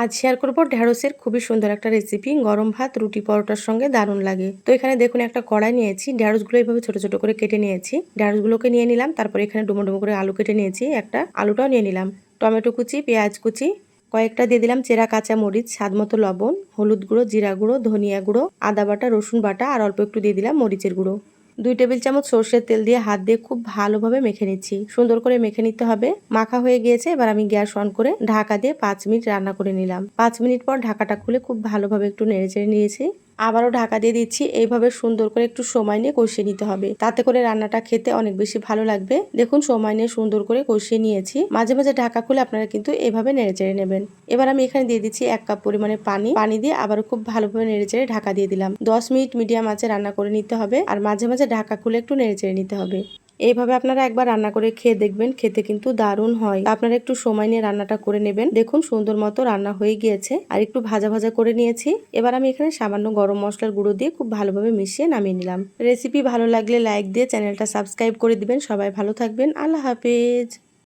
আজ শেয়ার করব ঢেঁড়সের খুবই সুন্দর একটা রেসিপি। গরম ভাত, রুটি, পরোটার সঙ্গে দারুণ লাগে। তো এখানে দেখুন একটা কড়াই নিয়েছি, ঢেঁড়সগুলো এইভাবে ছোট ছোট করে কেটে নিয়েছি। ঢেঁড়সগুলোকে নিয়ে নিলাম, তারপরে এখানে ডুমো ডুমো করে আলু কেটে নিয়েছি, একটা আলুটাও নিয়ে নিলাম। টমেটো কুচি, পেঁয়াজ কুচি, কয়েকটা দিয়ে দিলাম চেরা কাঁচা মরিচ, স্বাদ মতো লবণ, হলুদ গুঁড়ো, জিরা গুঁড়ো, ধনিয়া গুঁড়ো, আদা বাটা, রসুন বাটা আর অল্প একটু দিয়ে দিলাম মরিচের গুঁড়ো। 2 টেবিল চামচ সর্ষের তেল দিয়ে হাত দিয়ে খুব ভালোভাবে মেখে নিচ্ছি। সুন্দর করে মেখে নিতে হবে। মাখা হয়ে গিয়েছে, এবার আমি গ্যাস অন করে ঢাকা দিয়ে 5 মিনিট রান্না করে নিলাম। 5 মিনিট পর ঢাকাটা খুলে খুব ভালোভাবে একটু নেড়েচেড়ে নিয়েছি। আবারও ঢাকা দিয়ে দিচ্ছি। এইভাবে সুন্দর করে একটু সময় নিয়ে কষিয়ে নিতে হবে, তাতে করে রান্নাটা খেতে অনেক বেশি ভালো লাগবে। দেখুন সময় নিয়ে সুন্দর করে কষিয়ে নিয়েছি। মাঝে মাঝে ঢাকা খুলে আপনারা কিন্তু এইভাবে নেড়েচেড়ে নেবেন। এবার আমি এখানে দিয়ে দিচ্ছি 1 কাপ পরিমাণে পানি দিয়ে আবারও খুব ভালোভাবে নেড়েচেড়ে ঢাকা দিয়ে দিলাম। 10 মিনিট মিডিয়াম আঁচে রান্না করে নিতে হবে, আর মাঝে মাঝে ঢাকা খুলে একটু নেড়েচেড়ে নিতে হবে। এইভাবে আপনারা একবার রান্না করে খেয়ে দেখবেন, খেতে কিন্তু দারুণ হয়। আপনারা একটু সময় নিয়ে রান্নাটা করে নেবেন। দেখুন সুন্দর মতো রান্না হয়ে গিয়েছে, আর একটু ভাজা ভাজা করে নিয়েছি। এবার আমি এখানে সামান্য গরম মশলার গুঁড়ো দিয়ে খুব ভালোভাবে মিশিয়ে নামিয়ে নিলাম। রেসিপি ভালো লাগলে লাইক দিয়ে চ্যানেলটা সাবস্ক্রাইব করে দিবেন। সবাই ভালো থাকবেন। আল্লাহ হাফেজ।